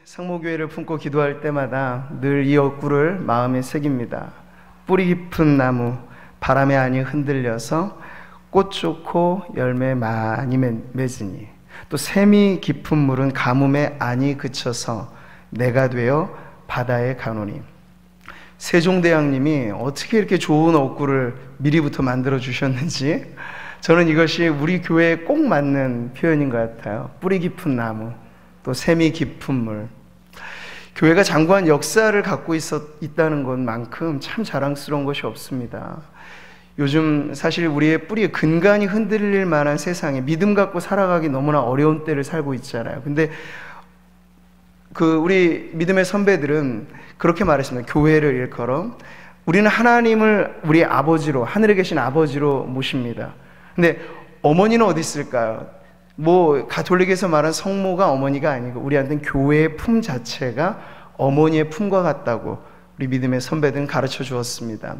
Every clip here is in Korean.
상모교회를 품고 기도할 때마다 늘 이 억구를 마음에 새깁니다. 뿌리 깊은 나무, 바람에 아니 흔들려서 꽃 좋고 열매 많이 맺으니, 또 샘이 깊은 물은 가뭄에 아니 그쳐서 내가 되어 바다에 가노니. 세종대왕님이 어떻게 이렇게 좋은 억구를 미리부터 만들어 주셨는지, 저는 이것이 우리 교회에 꼭 맞는 표현인 것 같아요. 뿌리 깊은 나무, 또 샘이 깊은 물. 교회가 장구한 역사를 갖고 있다는 것만큼 참 자랑스러운 것이 없습니다. 요즘 사실 우리의 뿌리의 근간이 흔들릴 만한 세상에 믿음 갖고 살아가기 너무나 어려운 때를 살고 있잖아요. 근데 우리 믿음의 선배들은 그렇게 말했습니다. 교회를 일컬어 우리는 하나님을 우리 아버지로, 하늘에 계신 아버지로 모십니다. 근데 어머니는 어디 있을까요? 가톨릭에서 말한 성모가 어머니가 아니고 우리한테는 교회의 품 자체가 어머니의 품과 같다고 우리 믿음의 선배들은 가르쳐 주었습니다.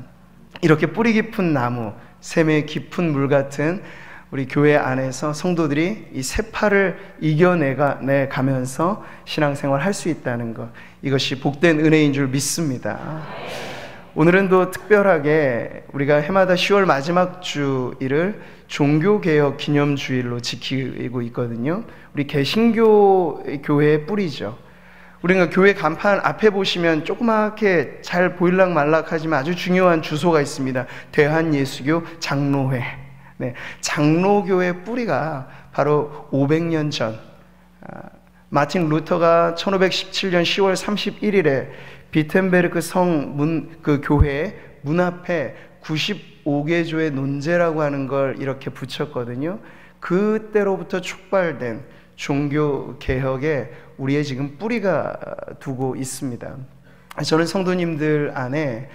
이렇게 뿌리 깊은 나무, 샘의 깊은 물 같은 우리 교회 안에서 성도들이 이 세파를 이겨내가면서 신앙생활 할 수 있다는 것, 이것이 복된 은혜인 줄 믿습니다. 오늘은 또 특별하게 우리가 해마다 10월 마지막 주일을 종교개혁 기념주일로 지키고 있거든요. 우리 개신교 교회의 뿌리죠. 우리가 교회 간판 앞에 보시면 조그맣게 잘 보일락말락하지만 아주 중요한 주소가 있습니다. 대한예수교 장로회. 네, 장로교의 뿌리가 바로 500년 전 마틴 루터가 1517년 10월 31일에 비텐베르크 교회 문 앞에 95개조의 논제라고 하는 걸 이렇게 붙였거든요. 그때로부터 촉발된 종교 개혁에 우리의 지금 뿌리가 두고 있습니다. 저는 성도님들 안에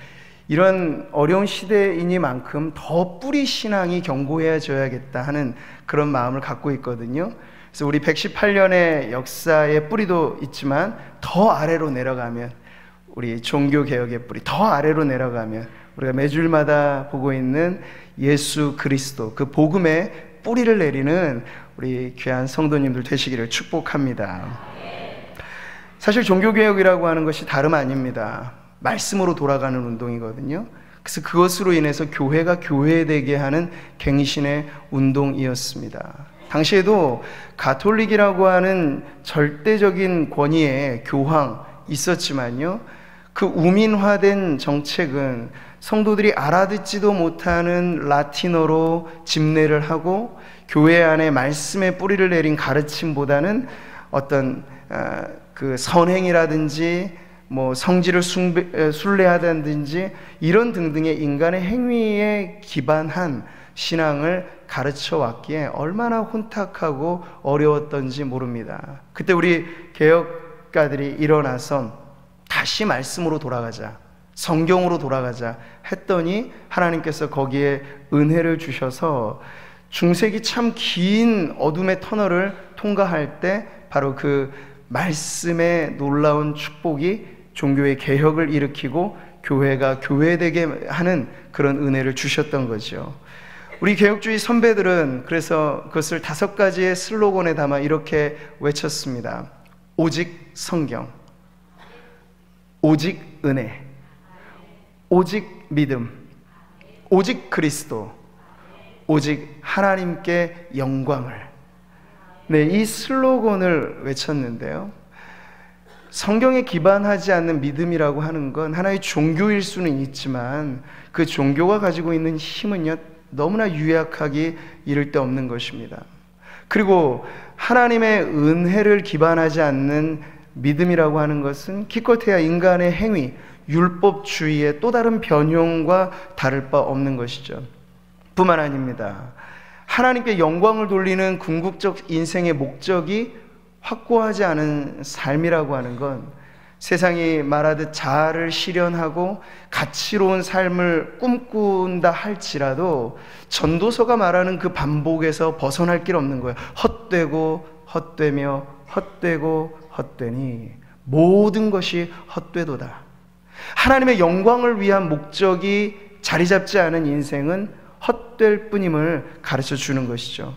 이런 어려운 시대이니만큼 더 뿌리 신앙이 견고해져야겠다 하는 그런 마음을 갖고 있거든요. 그래서 우리 118년의 역사의 뿌리도 있지만 더 아래로 내려가면 우리 종교개혁의 뿌리, 더 아래로 내려가면 우리가 매주일마다 보고 있는 예수 그리스도, 그 복음의 뿌리를 내리는 우리 귀한 성도님들 되시기를 축복합니다. 사실 종교개혁이라고 하는 것이 다름 아닙니다. 말씀으로 돌아가는 운동이거든요. 그래서 그것으로 인해서 교회가 교회되게 하는 갱신의 운동이었습니다. 당시에도 가톨릭이라고 하는 절대적인 권위의 교황 있었지만요, 그 우민화된 정책은 성도들이 알아듣지도 못하는 라틴어로 집례를 하고 교회 안에 말씀의 뿌리를 내린 가르침보다는 어떤 그 선행이라든지 성지를 순례하다든지 이런 등등의 인간의 행위에 기반한 신앙을 가르쳐 왔기에 얼마나 혼탁하고 어려웠던지 모릅니다. 그때 우리 개혁가들이 일어나서 다시 말씀으로 돌아가자, 성경으로 돌아가자 했더니 하나님께서 거기에 은혜를 주셔서 중세기 참 긴 어둠의 터널을 통과할 때 바로 그 말씀의 놀라운 축복이 종교의 개혁을 일으키고 교회가 교회되게 하는 그런 은혜를 주셨던 거죠. 우리 개혁주의 선배들은 그래서 그것을 5가지의 슬로건에 담아 이렇게 외쳤습니다. 오직 성경, 오직 은혜, 오직 믿음, 오직 그리스도, 오직 하나님께 영광을. 네, 이 슬로건을 외쳤는데요, 성경에 기반하지 않는 믿음이라고 하는 건 하나의 종교일 수는 있지만 그 종교가 가지고 있는 힘은요, 너무나 유약하기 이를 데 없는 것입니다. 그리고 하나님의 은혜를 기반하지 않는 믿음이라고 하는 것은 기껏해야 인간의 행위, 율법주의의 또 다른 변형과 다를 바 없는 것이죠. 뿐만 아닙니다. 하나님께 영광을 돌리는 궁극적 인생의 목적이 확고하지 않은 삶이라고 하는 건 세상이 말하듯 자아를 실현하고 가치로운 삶을 꿈꾼다 할지라도 전도서가 말하는 그 반복에서 벗어날 길 없는 거예요. 헛되고 헛되며 헛되고 헛되니 모든 것이 헛되도다. 하나님의 영광을 위한 목적이 자리 잡지 않은 인생은 헛될 뿐임을 가르쳐 주는 것이죠.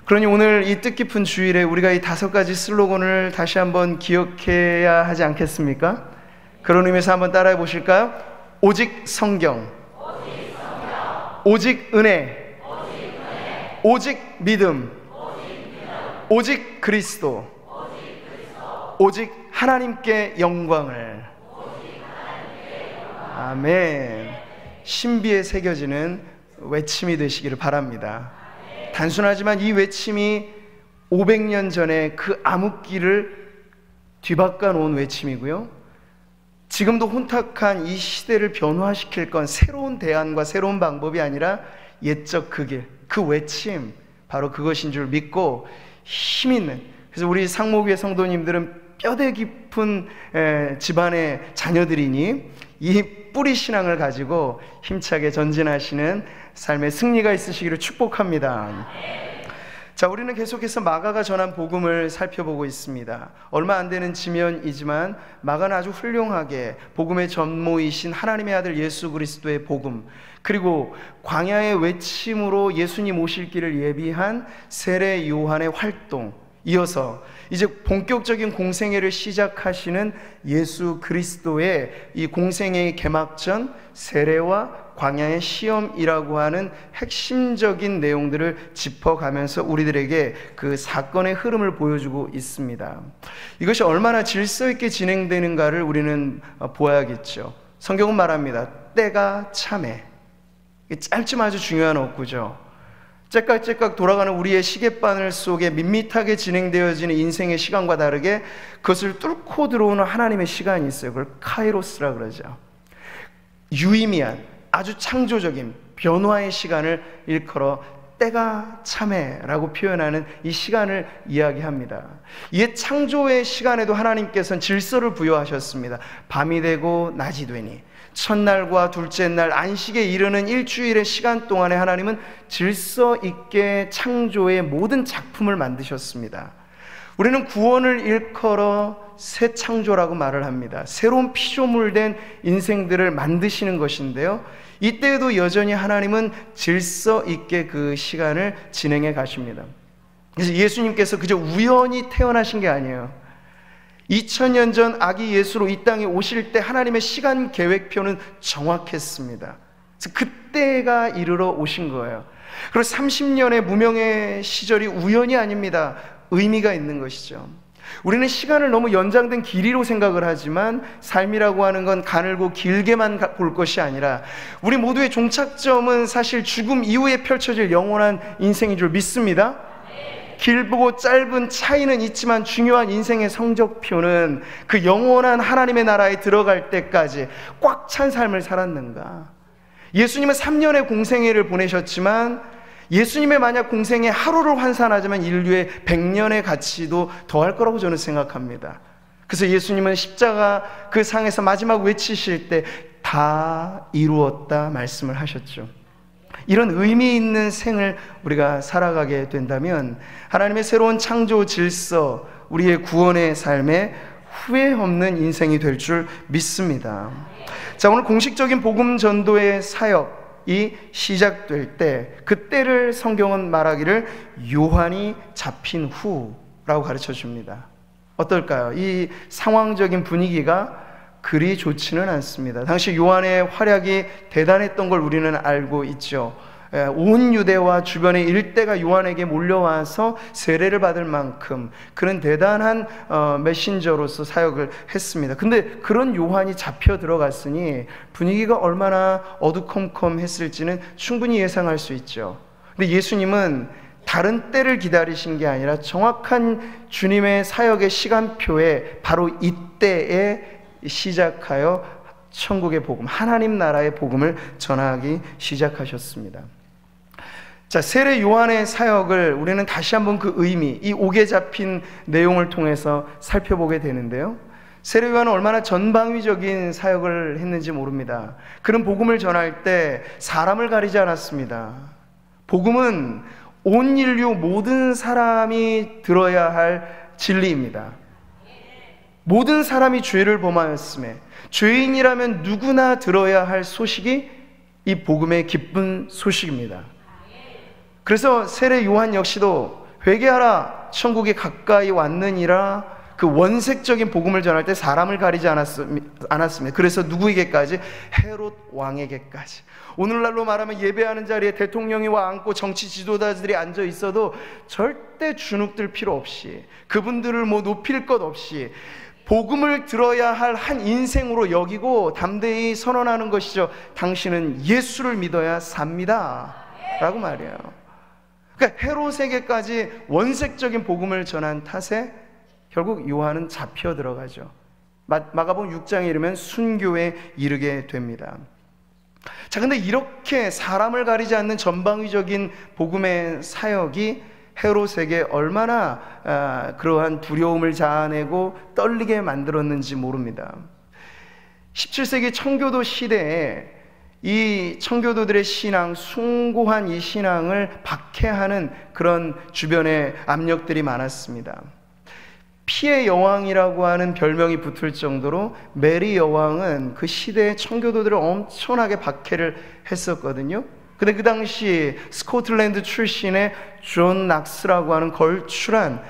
그러니 오늘 이 뜻깊은 주일에 우리가 이 5가지 슬로건을 다시 한번 기억해야 하지 않겠습니까? 그런 의미에서 한번 따라해 보실까요? 오직 성경, 오직 은혜, 오직 믿음, 오직 그리스도, 오직 하나님께 영광을. 아멘. 신비에 새겨지는 외침이 되시기를 바랍니다. 단순하지만 이 외침이 500년 전에 그 암흑기를 뒤바꿔 놓은 외침이고요, 지금도 혼탁한 이 시대를 변화시킬 건 새로운 대안과 새로운 방법이 아니라 옛적 그 길, 그 외침, 바로 그것인 줄 믿고 힘있는, 그래서 우리 상목교회 성도님들은 뼈대 깊은 집안의 자녀들이니 이 뿌리 신앙을 가지고 힘차게 전진하시는 삶의 승리가 있으시기를 축복합니다. 자, 우리는 계속해서 마가가 전한 복음을 살펴보고 있습니다. 얼마 안 되는 지면이지만 마가는 아주 훌륭하게 복음의 전모이신 하나님의 아들 예수 그리스도의 복음, 그리고 광야의 외침으로 예수님 오실 길을 예비한 세례 요한의 활동, 이어서 이제 본격적인 공생애를 시작하시는 예수 그리스도의 이 공생애의 개막전 세례와 광야의 시험이라고 하는 핵심적인 내용들을 짚어가면서 우리들에게 그 사건의 흐름을 보여주고 있습니다. 이것이 얼마나 질서 있게 진행되는가를 우리는 보아야겠죠. 성경은 말합니다. 때가 참해. 짧지만 아주 중요한 어구죠. 째깍째깍 돌아가는 우리의 시계바늘 속에 밋밋하게 진행되어지는 인생의 시간과 다르게 그것을 뚫고 들어오는 하나님의 시간이 있어요. 그걸 카이로스라 그러죠. 유의미한, 아주 창조적인 변화의 시간을 일컬어 때가 참해라고 표현하는 이 시간을 이야기합니다. 이에 창조의 시간에도 하나님께서는 질서를 부여하셨습니다. 밤이 되고 낮이 되니, 첫날과 둘째 날 안식에 이르는 일주일의 시간 동안에 하나님은 질서 있게 창조의 모든 작품을 만드셨습니다. 우리는 구원을 일컬어 새 창조라고 말을 합니다. 새로운 피조물된 인생들을 만드시는 것인데요, 이때에도 여전히 하나님은 질서 있게 그 시간을 진행해 가십니다. 그래서 예수님께서 그저 우연히 태어나신 게 아니에요. 2000년 전 아기 예수로 이 땅에 오실 때 하나님의 시간 계획표는 정확했습니다. 그래서 그때가 이르러 오신 거예요. 그리고 30년의 무명의 시절이 우연이 아닙니다. 의미가 있는 것이죠. 우리는 시간을 너무 연장된 길이로 생각을 하지만 삶이라고 하는 건 가늘고 길게만 볼 것이 아니라 우리 모두의 종착점은 사실 죽음 이후에 펼쳐질 영원한 인생인 줄 믿습니다. 길고 짧은 차이는 있지만 중요한 인생의 성적표는 그 영원한 하나님의 나라에 들어갈 때까지 꽉 찬 삶을 살았는가. 예수님은 3년의 공생애를 보내셨지만 예수님의 만약 공생애 하루를 환산하자면 인류의 100년의 가치도 더할 거라고 저는 생각합니다. 그래서 예수님은 십자가 그 상에서 마지막 외치실 때 다 이루었다 말씀을 하셨죠. 이런 의미 있는 생을 우리가 살아가게 된다면 하나님의 새로운 창조 질서, 우리의 구원의 삶에 후회 없는 인생이 될 줄 믿습니다. 자, 오늘 공식적인 복음 전도의 사역이 시작될 때 그때를 성경은 말하기를 요한이 잡힌 후라고 가르쳐 줍니다. 어떨까요? 이 상황적인 분위기가 그리 좋지는 않습니다. 당시 요한의 활약이 대단했던 걸 우리는 알고 있죠. 온 유대와 주변의 일대가 요한에게 몰려와서 세례를 받을 만큼 그는 대단한 메신저로서 사역을 했습니다. 근데 그런 요한이 잡혀 들어갔으니 분위기가 얼마나 어두컴컴했을지는 충분히 예상할 수 있죠. 근데 예수님은 다른 때를 기다리신 게 아니라 정확한 주님의 사역의 시간표에 바로 이때에 시작하여 천국의 복음, 하나님 나라의 복음을 전하기 시작하셨습니다. 자, 세례 요한의 사역을 우리는 다시 한번 그 의미, 이 옥에 잡힌 내용을 통해서 살펴보게 되는데요, 세례 요한은 얼마나 전방위적인 사역을 했는지 모릅니다. 그는 복음을 전할 때 사람을 가리지 않았습니다. 복음은 온 인류 모든 사람이 들어야 할 진리입니다. 모든 사람이 죄를 범하였음에 죄인이라면 누구나 들어야 할 소식이 이 복음의 기쁜 소식입니다. 그래서 세례 요한 역시도 회개하라, 천국이 가까이 왔느니라. 그 원색적인 복음을 전할 때 사람을 가리지 않았습니다. 그래서 누구에게까지? 헤롯 왕에게까지. 오늘날로 말하면 예배하는 자리에 대통령이 와 앉고 정치 지도자들이 앉아 있어도 절대 주눅들 필요 없이, 그분들을 높일 것 없이 복음을 들어야 할 한 인생으로 여기고 담대히 선언하는 것이죠. 당신은 예수를 믿어야 삽니다 라고 말해요. 그러니까 헤롯에게까지 원색적인 복음을 전한 탓에 결국 요한은 잡혀 들어가죠. 마가복음 6장에 이르면 순교에 이르게 됩니다. 자, 근데 이렇게 사람을 가리지 않는 전방위적인 복음의 사역이 헤롯에게 얼마나 그러한 두려움을 자아내고 떨리게 만들었는지 모릅니다. 17세기 청교도 시대에 이 청교도들의 신앙, 숭고한 이 신앙을 박해하는 그런 주변의 압력들이 많았습니다. 피의 여왕이라고 하는 별명이 붙을 정도로 메리 여왕은 그 시대에 청교도들을 엄청나게 박해를 했었거든요. 근데 그 당시 스코틀랜드 출신의 존 낙스라고 하는 걸출한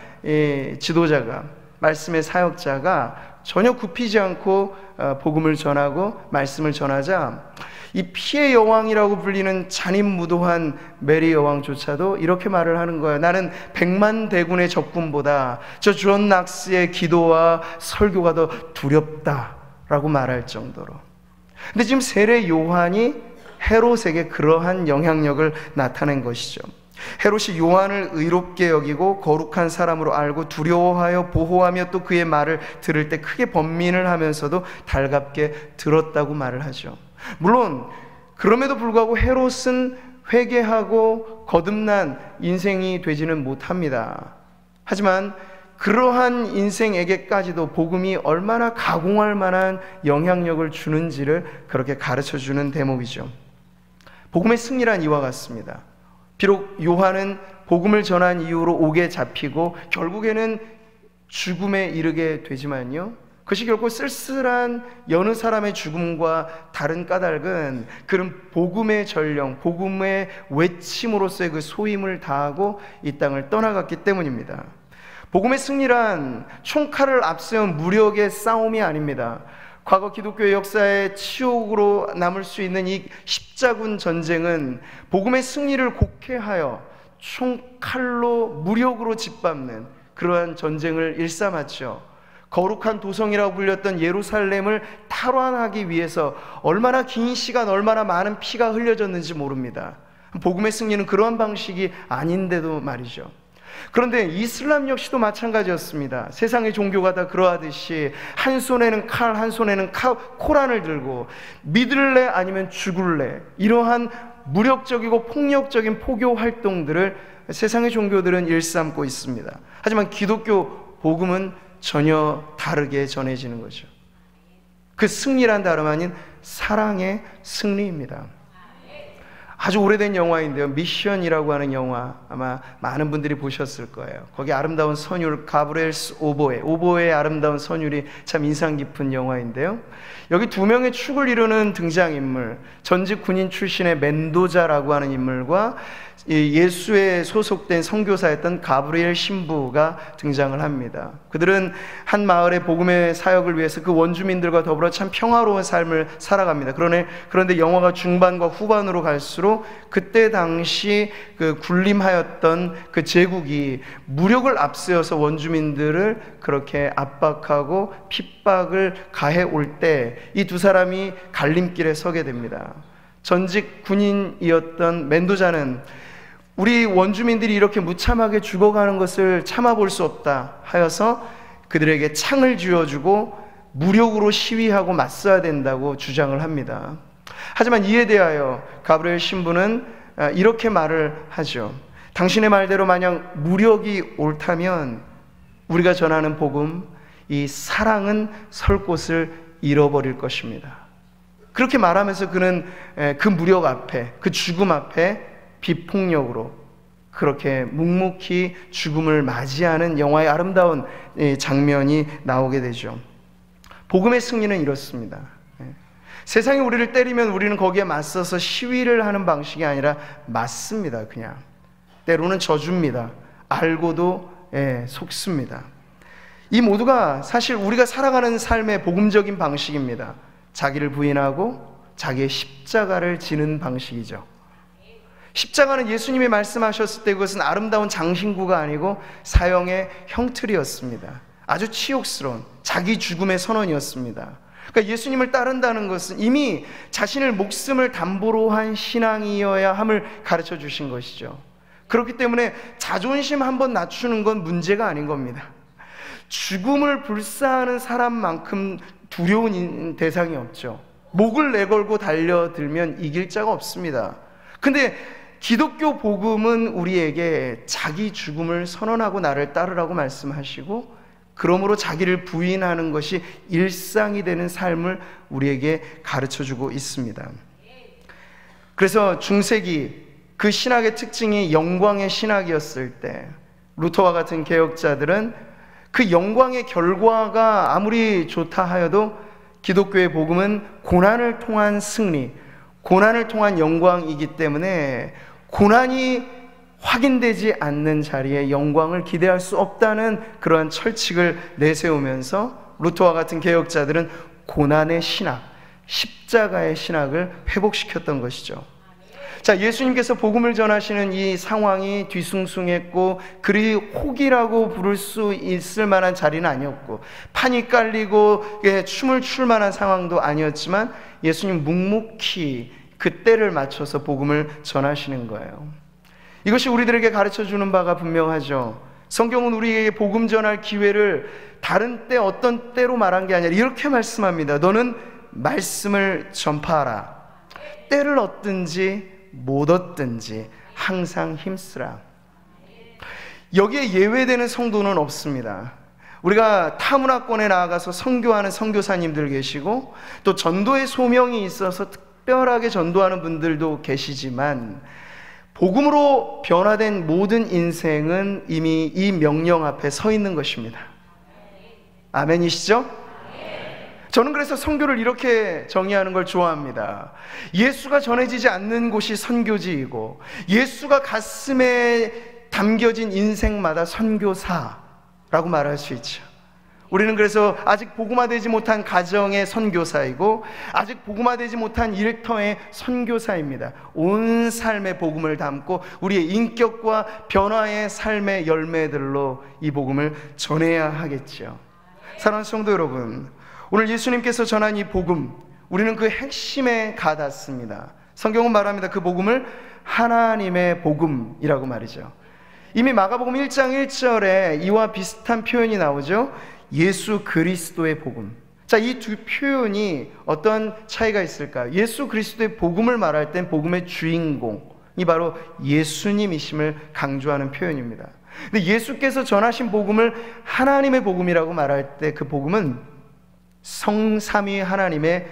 지도자가, 말씀의 사역자가 전혀 굽히지 않고 복음을 전하고 말씀을 전하자 이 피의 여왕이라고 불리는 잔인무도한 메리 여왕조차도 이렇게 말을 하는 거예요. 나는 100만 대군의 적군보다 저 존 낙스의 기도와 설교가 더 두렵다라고 말할 정도로. 근데 지금 세례 요한이 헤롯에게 그러한 영향력을 나타낸 것이죠. 헤롯이 요한을 의롭게 여기고 거룩한 사람으로 알고 두려워하여 보호하며 또 그의 말을 들을 때 크게 번민을 하면서도 달갑게 들었다고 말을 하죠. 물론 그럼에도 불구하고 헤롯은 회개하고 거듭난 인생이 되지는 못합니다. 하지만 그러한 인생에게까지도 복음이 얼마나 가공할 만한 영향력을 주는지를 그렇게 가르쳐주는 대목이죠. 복음의 승리란 이와 같습니다. 비록 요한은 복음을 전한 이후로 옥에 잡히고 결국에는 죽음에 이르게 되지만요, 그것이 결코 쓸쓸한 여느 사람의 죽음과 다른 까닭은 그는 복음의 전령, 복음의 외침으로서의 그 소임을 다하고 이 땅을 떠나갔기 때문입니다. 복음의 승리란 총칼을 앞세운 무력의 싸움이 아닙니다. 과거 기독교의 역사의 치욕으로 남을 수 있는 이 십자군 전쟁은 복음의 승리를 곡해하여 총칼로 무력으로 짓밟는 그러한 전쟁을 일삼았죠. 거룩한 도성이라고 불렸던 예루살렘을 탈환하기 위해서 얼마나 긴 시간, 얼마나 많은 피가 흘려졌는지 모릅니다. 복음의 승리는 그러한 방식이 아닌데도 말이죠. 그런데 이슬람 역시도 마찬가지였습니다. 세상의 종교가 다 그러하듯이 한 손에는 칼, 한 손에는 코란을 들고 믿을래 아니면 죽을래, 이러한 무력적이고 폭력적인 포교 활동들을 세상의 종교들은 일삼고 있습니다. 하지만 기독교 복음은 전혀 다르게 전해지는 거죠. 그 승리란 다름 아닌 사랑의 승리입니다. 아주 오래된 영화인데요, 미션이라고 하는 영화 아마 많은 분들이 보셨을 거예요. 거기 아름다운 선율 가브리엘스 오보에의 아름다운 선율이 참 인상 깊은 영화인데요, 여기 두 명의 축을 이루는 등장인물, 전직 군인 출신의 멘도자라고 하는 인물과 예수에 소속된 선교사였던 가브리엘 신부가 등장을 합니다. 그들은 한 마을의 복음의 사역을 위해서 그 원주민들과 더불어 참 평화로운 삶을 살아갑니다. 그런데 영화가 중반과 후반으로 갈수록 그때 당시 그 군림하였던 그 제국이 무력을 앞세워서 원주민들을 그렇게 압박하고 핍박을 가해 올 때 이 두 사람이 갈림길에 서게 됩니다. 전직 군인이었던 멘도자는 우리 원주민들이 이렇게 무참하게 죽어가는 것을 참아볼 수 없다 하여서 그들에게 창을 쥐어주고 무력으로 시위하고 맞서야 된다고 주장을 합니다. 하지만 이에 대하여 가브리엘 신부는 이렇게 말을 하죠. 당신의 말대로 만약 무력이 옳다면 우리가 전하는 복음, 이 사랑은 설 곳을 잃어버릴 것입니다. 그렇게 말하면서 그는 그 무력 앞에, 그 죽음 앞에 비폭력으로 그렇게 묵묵히 죽음을 맞이하는 영화의 아름다운 장면이 나오게 되죠. 복음의 승리는 이렇습니다. 세상이 우리를 때리면 우리는 거기에 맞서서 시위를 하는 방식이 아니라 맞습니다. 그냥 때로는 져줍니다. 알고도 속습니다. 이 모두가 사실 우리가 살아가는 삶의 복음적인 방식입니다. 자기를 부인하고 자기의 십자가를 지는 방식이죠. 십자가는 예수님이 말씀하셨을 때 그것은 아름다운 장신구가 아니고 사형의 형틀이었습니다. 아주 치욕스러운 자기 죽음의 선언이었습니다. 그러니까 예수님을 따른다는 것은 이미 자신의 목숨을 담보로 한 신앙이어야 함을 가르쳐 주신 것이죠. 그렇기 때문에 자존심 한번 낮추는 건 문제가 아닌 겁니다. 죽음을 불사하는 사람만큼 두려운 대상이 없죠. 목을 내걸고 달려들면 이길 자가 없습니다. 근데 기독교 복음은 우리에게 자기 죽음을 선언하고 나를 따르라고 말씀하시고, 그러므로 자기를 부인하는 것이 일상이 되는 삶을 우리에게 가르쳐주고 있습니다. 그래서 중세기 그 신학의 특징이 영광의 신학이었을 때 루터와 같은 개혁자들은 그 영광의 결과가 아무리 좋다 하여도 기독교의 복음은 고난을 통한 승리, 고난을 통한 영광이기 때문에 고난이 확인되지 않는 자리에 영광을 기대할 수 없다는 그러한 철칙을 내세우면서 루터와 같은 개혁자들은 고난의 신학, 십자가의 신학을 회복시켰던 것이죠. 자, 예수님께서 복음을 전하시는 이 상황이 뒤숭숭했고 그리 혹이라고 부를 수 있을 만한 자리는 아니었고 판이 깔리고 춤을 출 만한 상황도 아니었지만 예수님 묵묵히 그 때를 맞춰서 복음을 전하시는 거예요. 이것이 우리들에게 가르쳐주는 바가 분명하죠. 성경은 우리에게 복음 전할 기회를 다른 때 어떤 때로 말한 게 아니라 이렇게 말씀합니다. 너는 말씀을 전파하라. 때를 얻든지 못 얻든지 항상 힘쓰라. 여기에 예외되는 성도는 없습니다. 우리가 타문화권에 나아가서 선교하는 선교사님들 계시고 또 전도의 소명이 있어서 특별하게 전도하는 분들도 계시지만 복음으로 변화된 모든 인생은 이미 이 명령 앞에 서 있는 것입니다. 아멘이시죠? 저는 그래서 선교를 이렇게 정의하는 걸 좋아합니다. 예수가 전해지지 않는 곳이 선교지이고 예수가 가슴에 담겨진 인생마다 선교사라고 말할 수 있죠. 우리는 그래서 아직 복음화되지 못한 가정의 선교사이고 아직 복음화되지 못한 일터의 선교사입니다. 온 삶의 복음을 담고 우리의 인격과 변화의 삶의 열매들로 이 복음을 전해야 하겠죠. 사랑하는 성도 여러분, 오늘 예수님께서 전한 이 복음, 우리는 그 핵심에 가닿습니다. 성경은 말합니다. 그 복음을 하나님의 복음이라고 말이죠. 이미 마가복음 1장 1절에 이와 비슷한 표현이 나오죠. 예수 그리스도의 복음. 자, 이 두 표현이 어떤 차이가 있을까요? 예수 그리스도의 복음을 말할 땐 복음의 주인공이 바로 예수님이심을 강조하는 표현입니다. 근데 예수께서 전하신 복음을 하나님의 복음이라고 말할 때 그 복음은 성삼위 하나님의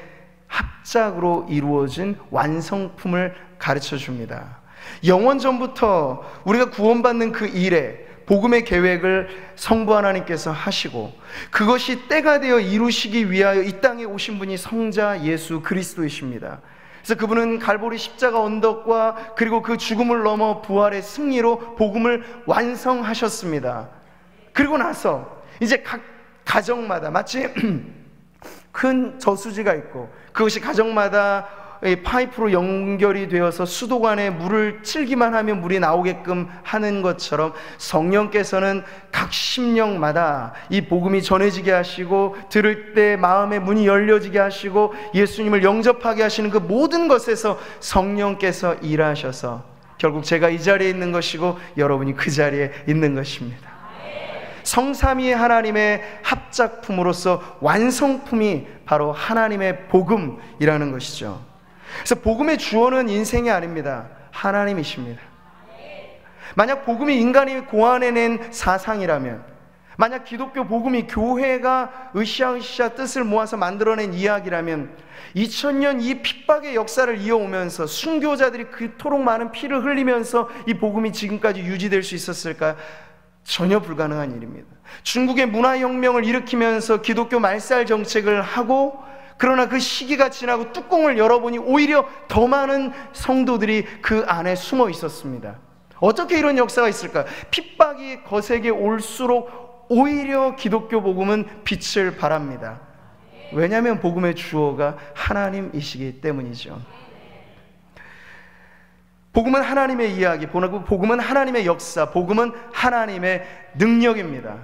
합작으로 이루어진 완성품을 가르쳐 줍니다. 영원 전부터 우리가 구원받는 그 일에 복음의 계획을 성부 하나님께서 하시고 그것이 때가 되어 이루시기 위하여 이 땅에 오신 분이 성자 예수 그리스도이십니다. 그래서 그분은 갈보리 십자가 언덕과 그리고 그 죽음을 넘어 부활의 승리로 복음을 완성하셨습니다. 그리고 나서 이제 각 가정마다 마치 큰 저수지가 있고 그것이 가정마다 파이프로 연결이 되어서 수도관에 물을 칠기만 하면 물이 나오게끔 하는 것처럼 성령께서는 각 심령마다 이 복음이 전해지게 하시고 들을 때 마음의 문이 열려지게 하시고 예수님을 영접하게 하시는 그 모든 것에서 성령께서 일하셔서 결국 제가 이 자리에 있는 것이고 여러분이 그 자리에 있는 것입니다. 성삼위의 하나님의 합작품으로서 완성품이 바로 하나님의 복음이라는 것이죠. 그래서 복음의 주어는 인생이 아닙니다. 하나님이십니다. 만약 복음이 인간이 고안해낸 사상이라면, 만약 기독교 복음이 교회가 으쌰으쌰 뜻을 모아서 만들어낸 이야기라면 2000년 이 핍박의 역사를 이어오면서 순교자들이 그토록 많은 피를 흘리면서 이 복음이 지금까지 유지될 수 있었을까요? 전혀 불가능한 일입니다. 중국의 문화혁명을 일으키면서 기독교 말살 정책을 하고 그러나 그 시기가 지나고 뚜껑을 열어보니 오히려 더 많은 성도들이 그 안에 숨어 있었습니다. 어떻게 이런 역사가 있을까요? 핍박이 거세게 올수록 오히려 기독교 복음은 빛을 발합니다. 왜냐하면 복음의 주어가 하나님이시기 때문이죠. 복음은 하나님의 이야기, 복음은 하나님의 역사, 복음은 하나님의 능력입니다.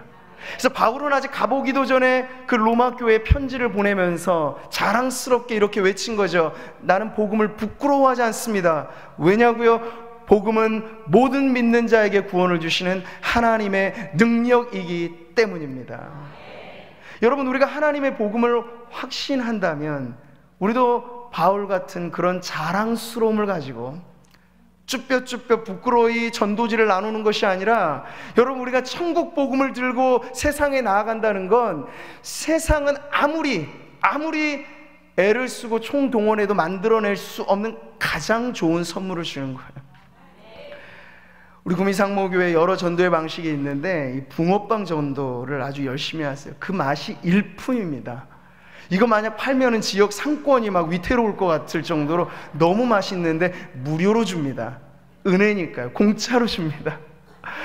그래서 바울은 아직 가보기도 전에 그 로마 교회에 편지를 보내면서 자랑스럽게 이렇게 외친 거죠. 나는 복음을 부끄러워하지 않습니다. 왜냐고요? 복음은 모든 믿는 자에게 구원을 주시는 하나님의 능력이기 때문입니다. 여러분, 우리가 하나님의 복음을 확신한다면 우리도 바울 같은 그런 자랑스러움을 가지고 쭈뼛쭈뼛 부끄러이 전도지를 나누는 것이 아니라, 여러분, 우리가 천국 복음을 들고 세상에 나아간다는 건 세상은 아무리 애를 쓰고 총동원해도 만들어낼 수 없는 가장 좋은 선물을 주는 거예요. 우리 구미상모교회 여러 전도의 방식이 있는데 이 붕어빵 전도를 아주 열심히 하세요. 그 맛이 일품입니다. 이거 만약 팔면은 지역 상권이 막 위태로울 것 같을 정도로 너무 맛있는데 무료로 줍니다. 은혜니까요. 공짜로 줍니다.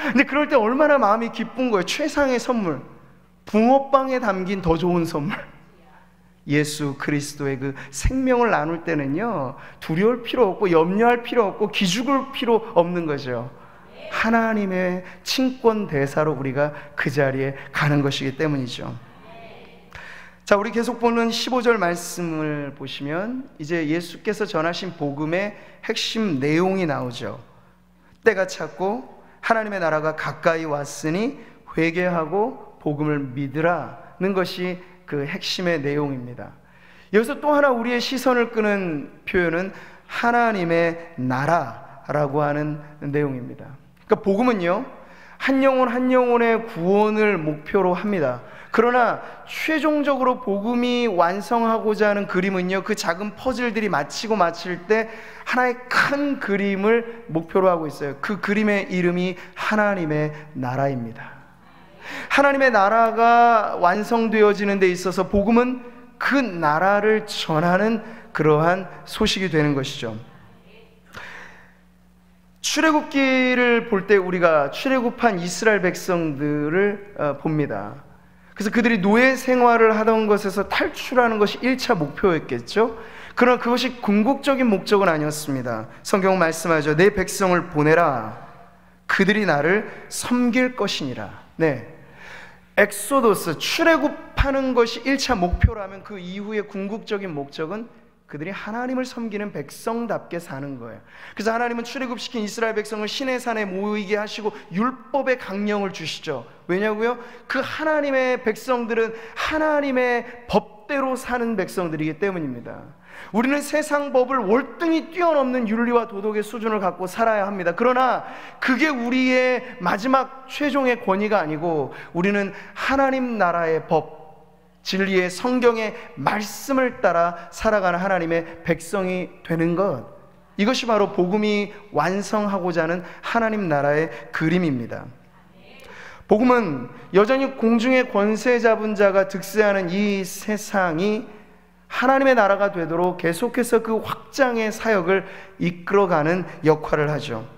근데 그럴 때 얼마나 마음이 기쁜 거예요. 최상의 선물, 붕어빵에 담긴 더 좋은 선물, 예수 그리스도의 그 생명을 나눌 때는요, 두려울 필요 없고 염려할 필요 없고 기죽을 필요 없는 거죠. 하나님의 친권 대사로 우리가 그 자리에 가는 것이기 때문이죠. 자, 우리 계속 보는 15절 말씀을 보시면 이제 예수께서 전하신 복음의 핵심 내용이 나오죠. 때가 찼고 하나님의 나라가 가까이 왔으니 회개하고 복음을 믿으라는 것이 그 핵심의 내용입니다. 여기서 또 하나 우리의 시선을 끄는 표현은 하나님의 나라라고 하는 내용입니다. 그러니까 복음은요, 한 영혼 한 영혼의 구원을 목표로 합니다. 그러나 최종적으로 복음이 완성하고자 하는 그림은요, 그 작은 퍼즐들이 마칠 때 하나의 큰 그림을 목표로 하고 있어요. 그 그림의 이름이 하나님의 나라입니다. 하나님의 나라가 완성되어지는 데 있어서 복음은 그 나라를 전하는 그러한 소식이 되는 것이죠. 출애굽기를 볼 때 우리가 출애굽한 이스라엘 백성들을 봅니다. 그래서 그들이 노예 생활을 하던 것에서 탈출하는 것이 1차 목표였겠죠. 그러나 그것이 궁극적인 목적은 아니었습니다. 성경은 말씀하죠. 내 백성을 보내라. 그들이 나를 섬길 것이니라. 네, 엑소더스, 출애굽하는 것이 1차 목표라면 그 이후의 궁극적인 목적은 그들이 하나님을 섬기는 백성답게 사는 거예요. 그래서 하나님은 출애굽시킨 이스라엘 백성을 시내 산에 모이게 하시고 율법의 강령을 주시죠. 왜냐고요? 그 하나님의 백성들은 하나님의 법대로 사는 백성들이기 때문입니다. 우리는 세상 법을 월등히 뛰어넘는 윤리와 도덕의 수준을 갖고 살아야 합니다. 그러나 그게 우리의 마지막 최종의 권위가 아니고, 우리는 하나님 나라의 법, 진리의 성경의 말씀을 따라 살아가는 하나님의 백성이 되는 것, 이것이 바로 복음이 완성하고자 하는 하나님 나라의 그림입니다. 복음은 여전히 공중의 권세 잡은 자가 득세하는 이 세상이 하나님의 나라가 되도록 계속해서 그 확장의 사역을 이끌어가는 역할을 하죠.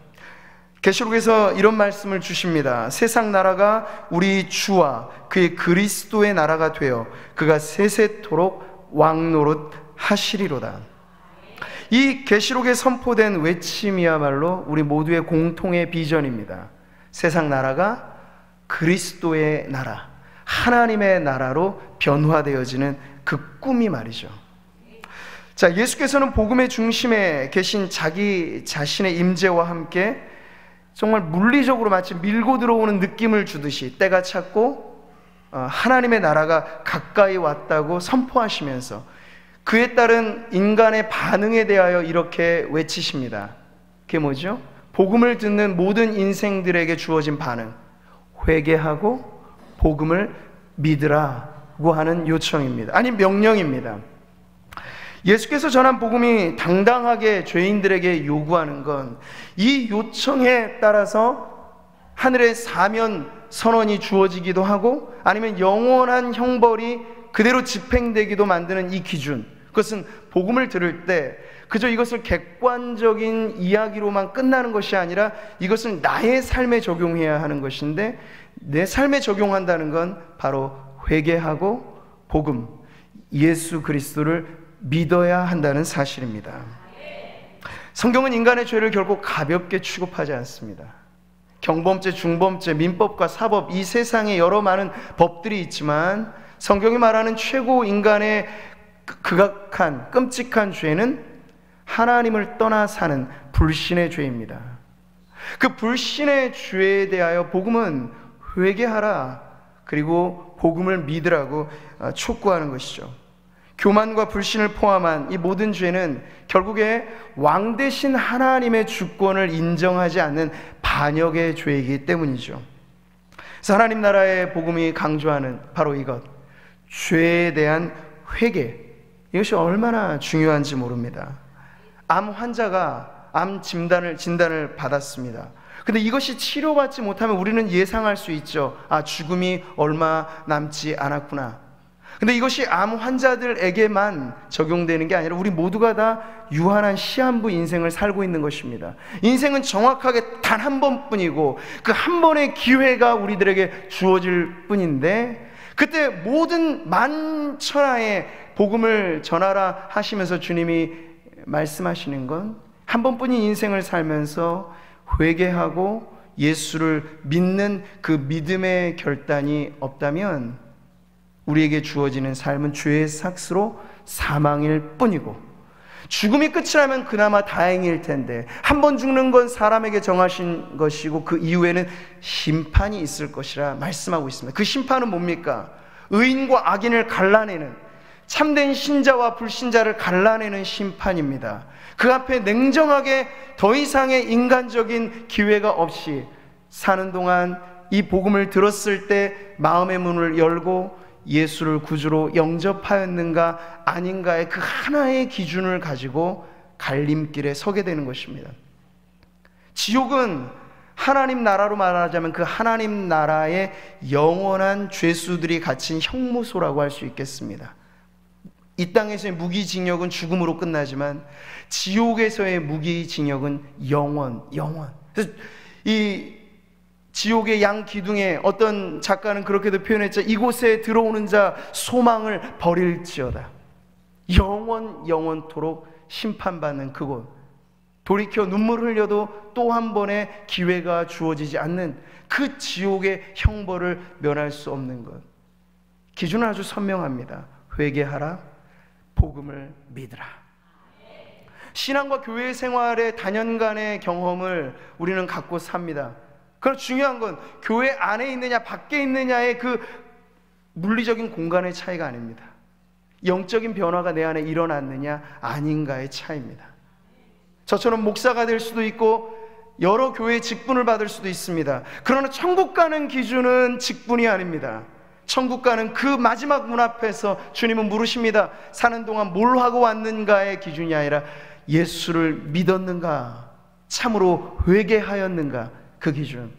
계시록에서 이런 말씀을 주십니다. 세상 나라가 우리 주와 그의 그리스도의 나라가 되어 그가 세세토록 왕노릇 하시리로다. 이 계시록에 선포된 외침이야말로 우리 모두의 공통의 비전입니다. 세상 나라가 그리스도의 나라, 하나님의 나라로 변화되어지는 그 꿈이 말이죠. 자, 예수께서는 복음의 중심에 계신 자기 자신의 임재와 함께 정말 물리적으로 마치 밀고 들어오는 느낌을 주듯이 때가 찼고 하나님의 나라가 가까이 왔다고 선포하시면서 그에 따른 인간의 반응에 대하여 이렇게 외치십니다. 그게 뭐죠? 복음을 듣는 모든 인생들에게 주어진 반응, 회개하고 복음을 믿으라고 하는 요청입니다. 아니, 명령입니다. 예수께서 전한 복음이 당당하게 죄인들에게 요구하는 건 이 요청에 따라서 하늘의 사면 선언이 주어지기도 하고 아니면 영원한 형벌이 그대로 집행되기도 만드는 이 기준, 그것은 복음을 들을 때 그저 이것을 객관적인 이야기로만 끝나는 것이 아니라 이것을 나의 삶에 적용해야 하는 것인데, 내 삶에 적용한다는 건 바로 회개하고 복음, 예수 그리스도를 믿어야 한다는 사실입니다. 성경은 인간의 죄를 결코 가볍게 취급하지 않습니다. 경범죄, 중범죄, 민법과 사법, 이 세상에 여러 많은 법들이 있지만 성경이 말하는 최고 인간의 극악한 끔찍한 죄는 하나님을 떠나 사는 불신의 죄입니다. 그 불신의 죄에 대하여 복음은 회개하라, 그리고 복음을 믿으라고 촉구하는 것이죠. 교만과 불신을 포함한 이 모든 죄는 결국에 왕 대신 하나님의 주권을 인정하지 않는 반역의 죄이기 때문이죠. 그래서 하나님 나라의 복음이 강조하는 바로 이것, 죄에 대한 회개, 이것이 얼마나 중요한지 모릅니다. 암 환자가 암 진단을 받았습니다. 근데 이것이 치료받지 못하면 우리는 예상할 수 있죠. 아, 죽음이 얼마 남지 않았구나. 근데 이것이 암 환자들에게만 적용되는 게 아니라 우리 모두가 다 유한한 시한부 인생을 살고 있는 것입니다. 인생은 정확하게 단 한 번뿐이고 그 한 번의 기회가 우리들에게 주어질 뿐인데, 그때 모든 만천하에 복음을 전하라 하시면서 주님이 말씀하시는 건 한 번뿐인 인생을 살면서 회개하고 예수를 믿는 그 믿음의 결단이 없다면 우리에게 주어지는 삶은 죄의 삭스로 사망일 뿐이고, 죽음이 끝이라면 그나마 다행일 텐데 한 번 죽는 건 사람에게 정하신 것이고 그 이후에는 심판이 있을 것이라 말씀하고 있습니다. 그 심판은 뭡니까? 의인과 악인을 갈라내는, 참된 신자와 불신자를 갈라내는 심판입니다. 그 앞에 냉정하게 더 이상의 인간적인 기회가 없이 사는 동안 이 복음을 들었을 때 마음의 문을 열고 예수를 구주로 영접하였는가 아닌가의 그 하나의 기준을 가지고 갈림길에 서게 되는 것입니다. 지옥은 하나님 나라로 말하자면 그 하나님 나라의 영원한 죄수들이 갇힌 형무소라고 할 수 있겠습니다. 이 땅에서의 무기징역은 죽음으로 끝나지만 지옥에서의 무기징역은 영원. 그래서 이 지옥의 양 기둥에 어떤 작가는 그렇게도 표현했죠. 이곳에 들어오는 자 소망을 버릴지어다. 영원토록 심판받는 그곳, 돌이켜 눈물 흘려도 또 한 번의 기회가 주어지지 않는 그 지옥의 형벌을 면할 수 없는 것. 기준은 아주 선명합니다. 회개하라, 복음을 믿으라. 신앙과 교회 생활의 단연간의 경험을 우리는 갖고 삽니다. 그럼 중요한 건 교회 안에 있느냐 밖에 있느냐의 그 물리적인 공간의 차이가 아닙니다. 영적인 변화가 내 안에 일어났느냐 아닌가의 차이입니다. 저처럼 목사가 될 수도 있고 여러 교회의 직분을 받을 수도 있습니다. 그러나 천국 가는 기준은 직분이 아닙니다. 천국 가는 그 마지막 문 앞에서 주님은 물으십니다. 사는 동안 뭘 하고 왔는가의 기준이 아니라 예수를 믿었는가, 참으로 회개하였는가, 그 기준.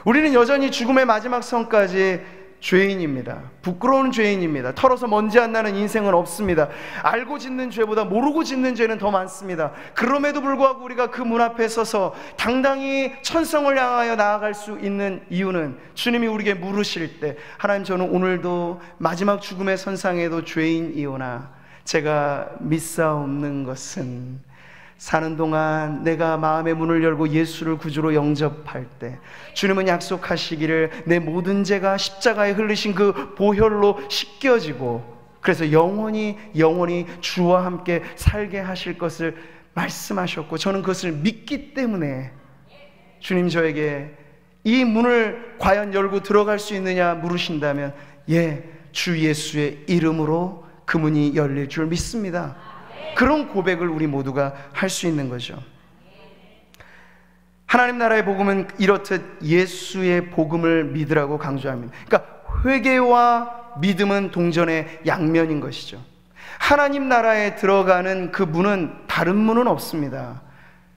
우리는 여전히 죽음의 마지막 성까지 죄인입니다. 부끄러운 죄인입니다. 털어서 먼지 안 나는 인생은 없습니다. 알고 짓는 죄보다 모르고 짓는 죄는 더 많습니다. 그럼에도 불구하고 우리가 그 문 앞에 서서 당당히 천성을 향하여 나아갈 수 있는 이유는 주님이 우리에게 물으실 때, 하나님, 저는 오늘도 마지막 죽음의 선상에도 죄인이오나 제가 믿사옵는 것은 사는 동안 내가 마음의 문을 열고 예수를 구주로 영접할 때 주님은 약속하시기를 내 모든 죄가 십자가에 흘리신 그 보혈로 씻겨지고 그래서 영원히 주와 함께 살게 하실 것을 말씀하셨고, 저는 그것을 믿기 때문에 주님 저에게 이 문을 과연 열고 들어갈 수 있느냐 물으신다면, 주 예수의 이름으로 그 문이 열릴 줄 믿습니다. 그런 고백을 우리 모두가 할 수 있는 거죠. 하나님 나라의 복음은 이렇듯 예수의 복음을 믿으라고 강조합니다. 그러니까 회개와 믿음은 동전의 양면인 것이죠. 하나님 나라에 들어가는 그 문은 다른 문은 없습니다.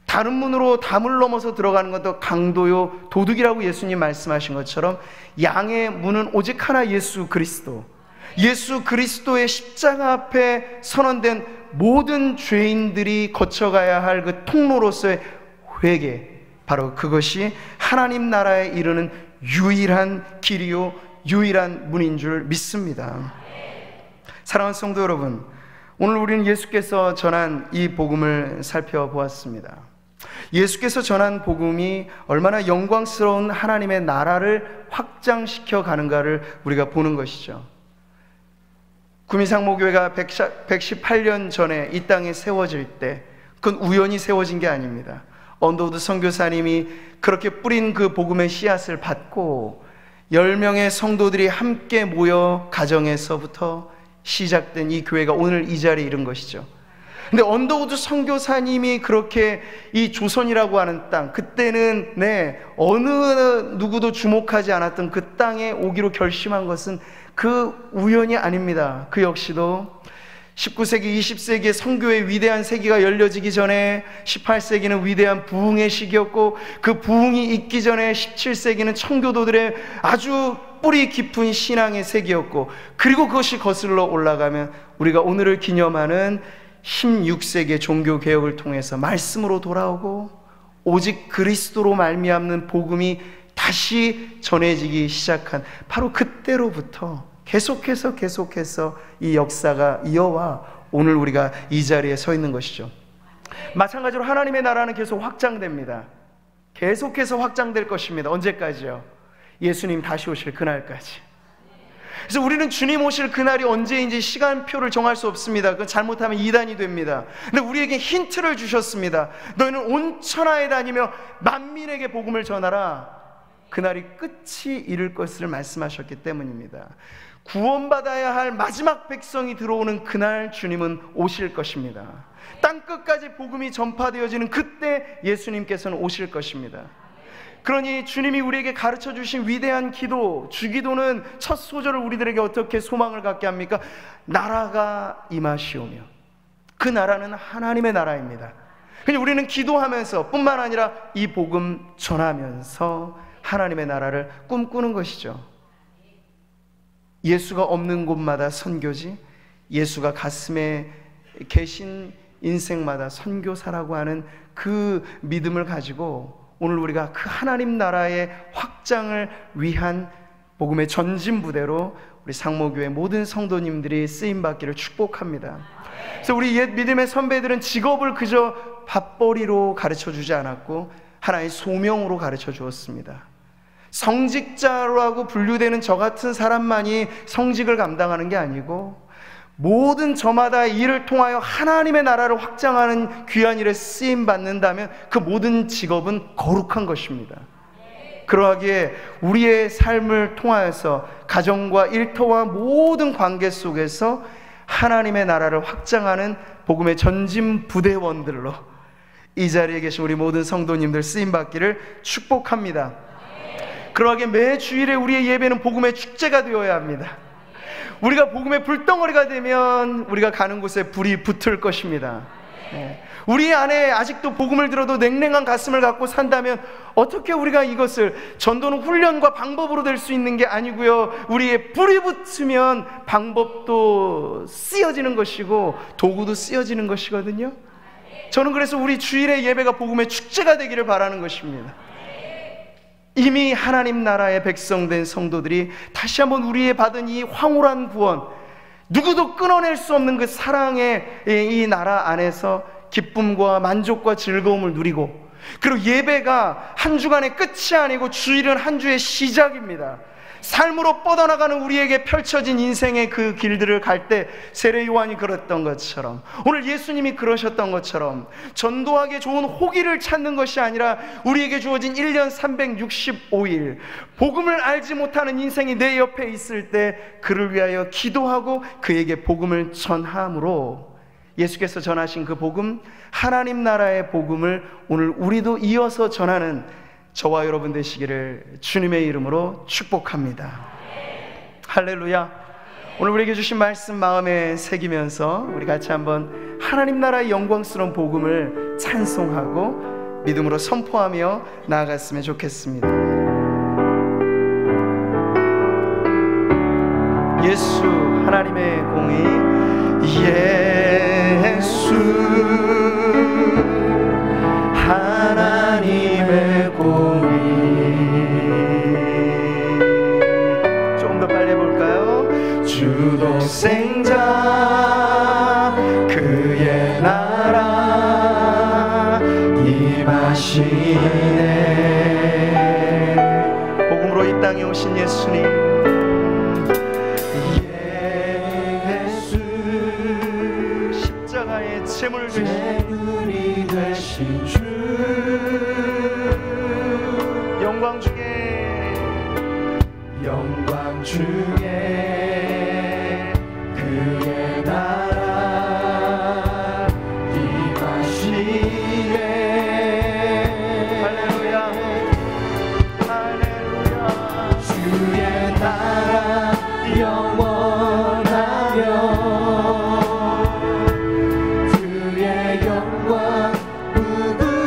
다른 문으로 담을 넘어서 들어가는 것도 강도요 도둑이라고 예수님 말씀하신 것처럼 양의 문은 오직 하나, 예수 그리스도. 예수 그리스도의 십자가 앞에 선언된 모든 죄인들이 거쳐가야 할 그 통로로서의 회개, 바로 그것이 하나님 나라에 이르는 유일한 길이요 유일한 문인 줄 믿습니다. 사랑하는 성도 여러분, 오늘 우리는 예수께서 전한 이 복음을 살펴보았습니다. 예수께서 전한 복음이 얼마나 영광스러운 하나님의 나라를 확장시켜 가는가를 우리가 보는 것이죠. 구미상모교회가 118년 전에 이 땅에 세워질 때 그건 우연히 세워진 게 아닙니다. 언더우드 선교사님이 그렇게 뿌린 그 복음의 씨앗을 받고 10명의 성도들이 함께 모여 가정에서부터 시작된 이 교회가 오늘 이 자리에 이른 것이죠. 근데 언더우드 선교사님이 그렇게 이 조선이라고 하는 땅, 그때는 어느 누구도 주목하지 않았던 그 땅에 오기로 결심한 것은 그 우연이 아닙니다. 그 역시도 19세기, 20세기의 선교의 위대한 세기가 열려지기 전에 18세기는 위대한 부흥의 시기였고, 그 부흥이 있기 전에 17세기는 청교도들의 아주 뿌리 깊은 신앙의 세기였고, 그리고 그것이 거슬러 올라가면 우리가 오늘을 기념하는 16세기의 종교개혁을 통해서 말씀으로 돌아오고 오직 그리스도로 말미암는 복음이 다시 전해지기 시작한 바로 그때로부터 계속해서 이 역사가 이어와 오늘 우리가 이 자리에 서 있는 것이죠. 마찬가지로 하나님의 나라는 계속 확장됩니다. 계속해서 확장될 것입니다. 언제까지요? 예수님 다시 오실 그날까지. 그래서 우리는 주님 오실 그날이 언제인지 시간표를 정할 수 없습니다. 그건 잘못하면 이단이 됩니다. 근데 우리에게 힌트를 주셨습니다. 너희는 온 천하에 다니며 만민에게 복음을 전하라. 그날이 끝이 이를 것을 말씀하셨기 때문입니다. 구원받아야 할 마지막 백성이 들어오는 그날 주님은 오실 것입니다. 땅끝까지 복음이 전파되어지는 그때 예수님께서는 오실 것입니다. 그러니 주님이 우리에게 가르쳐 주신 위대한 기도, 주기도는 첫 소절을 우리들에게 어떻게 소망을 갖게 합니까? 나라가 임하시오며. 그 나라는 하나님의 나라입니다. 그러니 우리는 기도하면서 뿐만 아니라 이 복음 전하면서 하나님의 나라를 꿈꾸는 것이죠. 예수가 없는 곳마다 선교지, 예수가 가슴에 계신 인생마다 선교사라고 하는 그 믿음을 가지고 오늘 우리가 그 하나님 나라의 확장을 위한 복음의 전진부대로 우리 상모교회 모든 성도님들이 쓰임받기를 축복합니다. 그래서 우리 옛 믿음의 선배들은 직업을 그저 밥벌이로 가르쳐주지 않았고 하나의 소명으로 가르쳐 주었습니다. 성직자라고 분류되는 저 같은 사람만이 성직을 감당하는 게 아니고 모든 저마다의 일을 통하여 하나님의 나라를 확장하는 귀한 일에 쓰임받는다면 그 모든 직업은 거룩한 것입니다. 그러하기에 우리의 삶을 통하여서 가정과 일터와 모든 관계 속에서 하나님의 나라를 확장하는 복음의 전진 부대원들로 이 자리에 계신 우리 모든 성도님들 쓰임받기를 축복합니다. 그러하기에 매 주일에 우리의 예배는 복음의 축제가 되어야 합니다. 우리가 복음의 불덩어리가 되면 우리가 가는 곳에 불이 붙을 것입니다. 우리 안에 아직도 복음을 들어도 냉랭한 가슴을 갖고 산다면 어떻게 우리가 이것을 전도는 훈련과 방법으로 될 수 있는 게 아니고요, 우리의 불이 붙으면 방법도 쓰여지는 것이고 도구도 쓰여지는 것이거든요. 저는 그래서 우리 주일의 예배가 복음의 축제가 되기를 바라는 것입니다. 이미 하나님 나라의 백성된 성도들이 다시 한번 우리의 받은 이 황홀한 구원, 누구도 끊어낼 수 없는 그 사랑의 이 나라 안에서 기쁨과 만족과 즐거움을 누리고, 그리고 예배가 한 주간의 끝이 아니고 주일은 한 주의 시작입니다. 삶으로 뻗어나가는 우리에게 펼쳐진 인생의 그 길들을 갈 때 세례 요한이 그랬던 것처럼, 오늘 예수님이 그러셨던 것처럼 전도하기에 좋은 호기를 찾는 것이 아니라 우리에게 주어진 1년 365일 복음을 알지 못하는 인생이 내 옆에 있을 때 그를 위하여 기도하고 그에게 복음을 전함으로 예수께서 전하신 그 복음, 하나님 나라의 복음을 오늘 우리도 이어서 전하는 저와 여러분 되시기를 주님의 이름으로 축복합니다. 할렐루야. 오늘 우리에게 주신 말씀 마음에 새기면서 우리 같이 한번 하나님 나라의 영광스러운 복음을 찬송하고 믿음으로 선포하며 나아갔으면 좋겠습니다. 예수 공의 예수 하나님의 공의. 조금 더 빨리 해볼까요? 주 독생자 그의 나라 임하시네. 복음으로 이 땅에 오신 예수님, 예수 십자가의 제물이 되신 주, 영광 중에 그의 나라 임하시네. 할렐루야 할렐루야. 주의 나라 영원하며 그의 영광 무궁하리.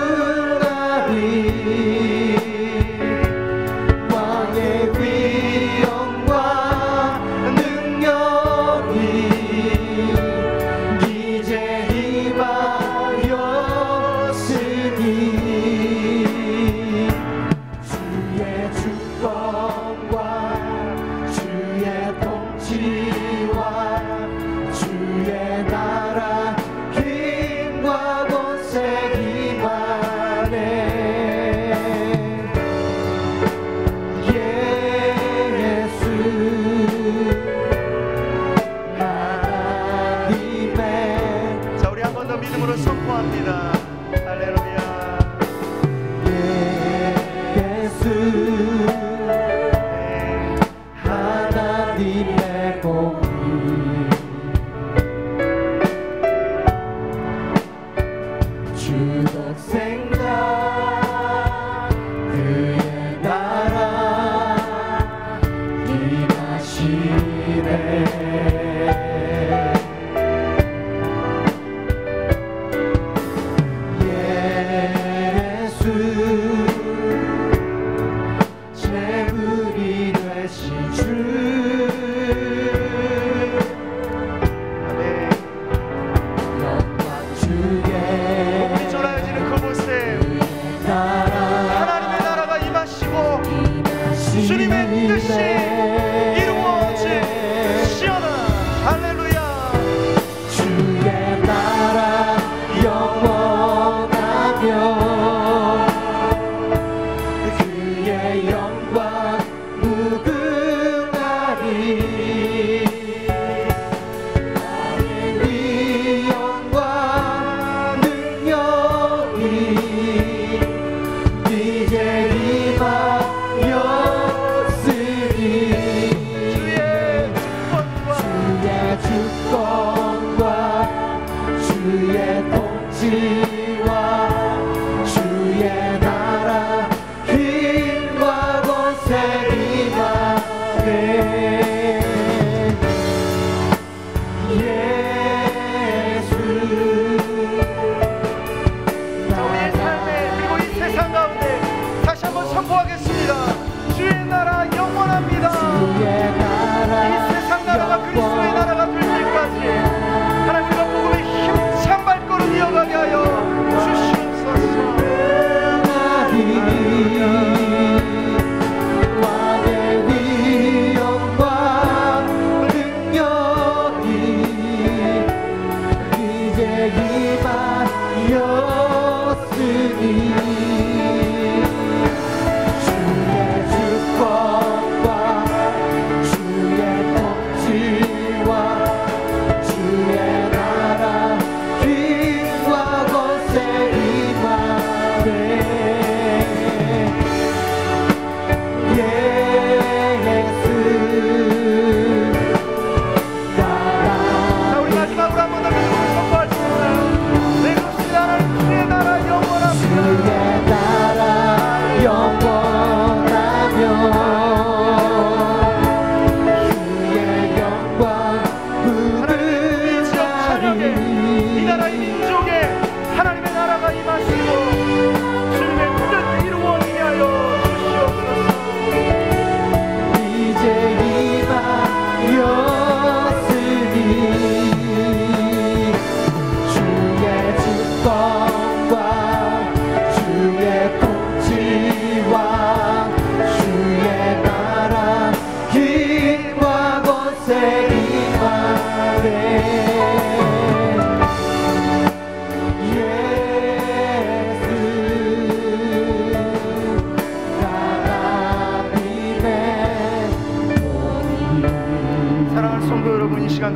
왕의 위엄과 능력이 이제 임하였으니 주의 주권과 주의 통치와 주의 나라 힘과 권세 임하네. 예수 하나님의. 자, 우리 한 번 더 믿음으로 선포합니다. 할렐루야. 예수 하나님의 공의 주 독생자 그의 나라 임하시네. 예수 제물이 되신 주, 영광 주에 복음이 전하여지는 그곳에 하나님의 나라가 임하시고 주님의 뜻이 이루어지시오나. 할렐루야. 주의 나라 영원하며 그의 영광 무궁하리. 왕의 위엄과 능력이 이제 임하였으니 주의 주권과 주의 통치와 주의 나라 힘과 권세 임하네. 예수. 자, 우리의 삶에 그리고 이 세상 가운데 다시 한번 선포하겠습니다. 주의 나라 영원합니다. 이 세상 나라가 그리스도의 나라가 될 때까지 하나님과 복음의 힘찬 발걸음 이어가게 하여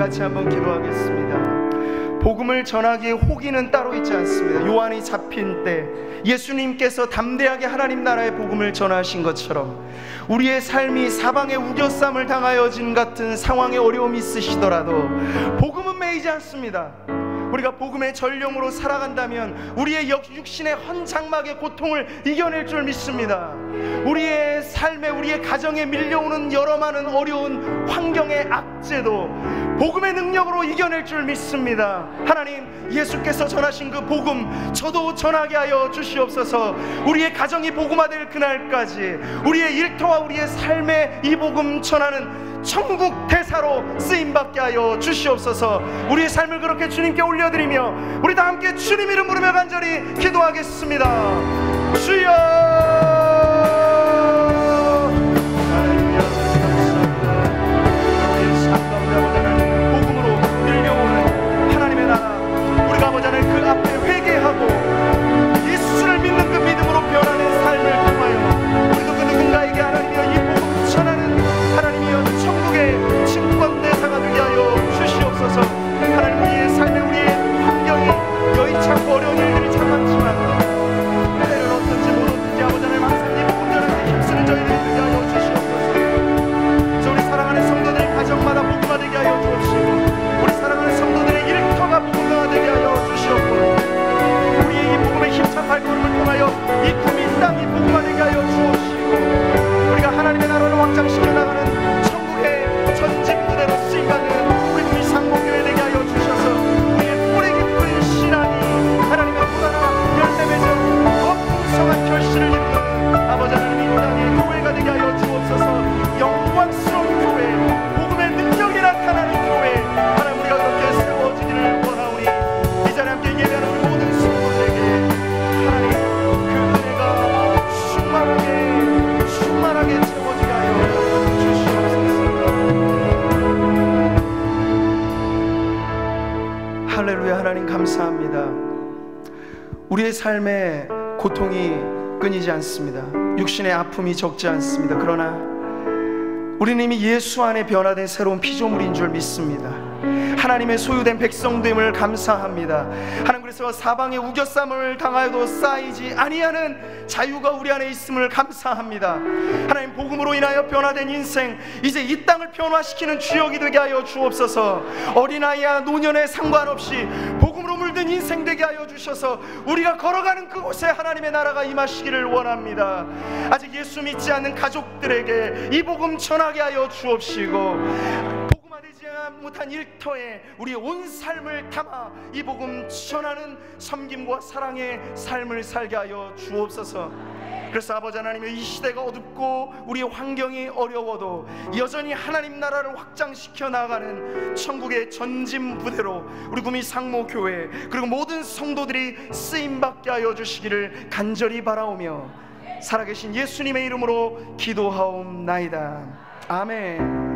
같이 한번 기도하겠습니다. 복음을 전하기에 호기는 따로 있지 않습니다. 요한이 잡힌 때 예수님께서 담대하게 하나님 나라의 복음을 전하신 것처럼 우리의 삶이 사방에 우겨쌈을 당하여진 같은 상황에 어려움이 있으시더라도 복음은 매이지 않습니다. 우리가 복음의 전령으로 살아간다면 우리의 육신의 헌장막의 고통을 이겨낼 줄 믿습니다. 우리의 삶에, 우리의 가정에 밀려오는 여러 많은 어려운 환경의 악재도 복음의 능력으로 이겨낼 줄 믿습니다. 하나님, 예수께서 전하신 그 복음 저도 전하게 하여 주시옵소서. 우리의 가정이 복음화될 그날까지 우리의 일터와 우리의 삶에 이 복음 전하는 천국 대사로 쓰임받게 하여 주시옵소서. 우리의 삶을 그렇게 주님께 올려드리며 우리 다 함께 주님 이름 부르며 간절히 기도하겠습니다. 주여! 그 앞에 회개하고 예수를 믿는 그 믿음으로 변하는 삶을 통하여 우리도 그 누군가에게 하나님이여 이 복음 전하는 하나님이여 천국의 증권대사가 되게 하여 주시옵소서. 하나님, 우리의 삶에 우리의 환경이 여의치않고 어려운 일들이 참 많지만 때로는 어떤지 모르든지 아버지 하나님 항상 이 복음 전하는데 힘쓰는 저희들이 되게 하여 주시옵소서. 그래서 우리 사랑하는 성도들의 가정마다 복음화되게 하여 주옵시고 우리 사랑하는 성도들의 일터가 복음화되게 하여 우리의 이 복음의 힘찬 발걸음을 통하여 이 구민 땅이 복음화되게 하여 주옵시고 우리가 하나님의 나라를 확장시켜 나가는 천국의 전직 부대로 쓰임받는 우리 구민 상목교회 되게 하여 주셔서 우리의 뿌리 깊은 신앙이 하나님의 보다나 열매 맺은 더 풍성한 결실을 이루는 아버지 하나님 이 땅의 교회가 되게 하여 주옵소서. 영광스러운 교회, 복음의 능력이 나타나는 교회, 하나님 우리가 그렇게 세워지기를 원하오니 이 자리에 함께 예배하는 우리 모든 성도들에게 하나님 그 은혜가 충만하게 채워지게 하여 주시옵소서. 할렐루야. 하나님 감사합니다. 우리의 삶에 고통이 끊이지 않습니다. 육신의 아픔이 적지 않습니다. 그러나 우리는 이미 예수 안에 변화된 새로운 피조물인 줄 믿습니다. 하나님의 소유된 백성됨을 감사합니다. 하나님, 그래서 사방에 우겨쌈을 당하여도 쌓이지 아니하는 자유가 우리 안에 있음을 감사합니다. 하나님, 복음으로 인하여 변화된 인생, 이제 이 땅을 변화시키는 주역이 되게 하여 주옵소서. 어린아이와 노년에 상관없이 복음으로 물든 인생 되게 하여 주셔서 우리가 걸어가는 그곳에 하나님의 나라가 임하시기를 원합니다. 아직 예수 믿지 않는 가족들에게 이 복음 전하게 하여 주옵시고 복음화되지 못한 일터에 우리의 온 삶을 담아 이 복음 전하는 섬김과 사랑의 삶을 살게 하여 주옵소서. 그래서 아버지 하나님, 이 시대가 어둡고 우리의 환경이 어려워도 여전히 하나님 나라를 확장시켜 나가는 천국의 전진 부대로 우리 구미 상모교회 그리고 모든 성도들이 쓰임받게 하여 주시기를 간절히 바라오며 살아계신 예수님의 이름으로 기도하옵나이다. 아멘.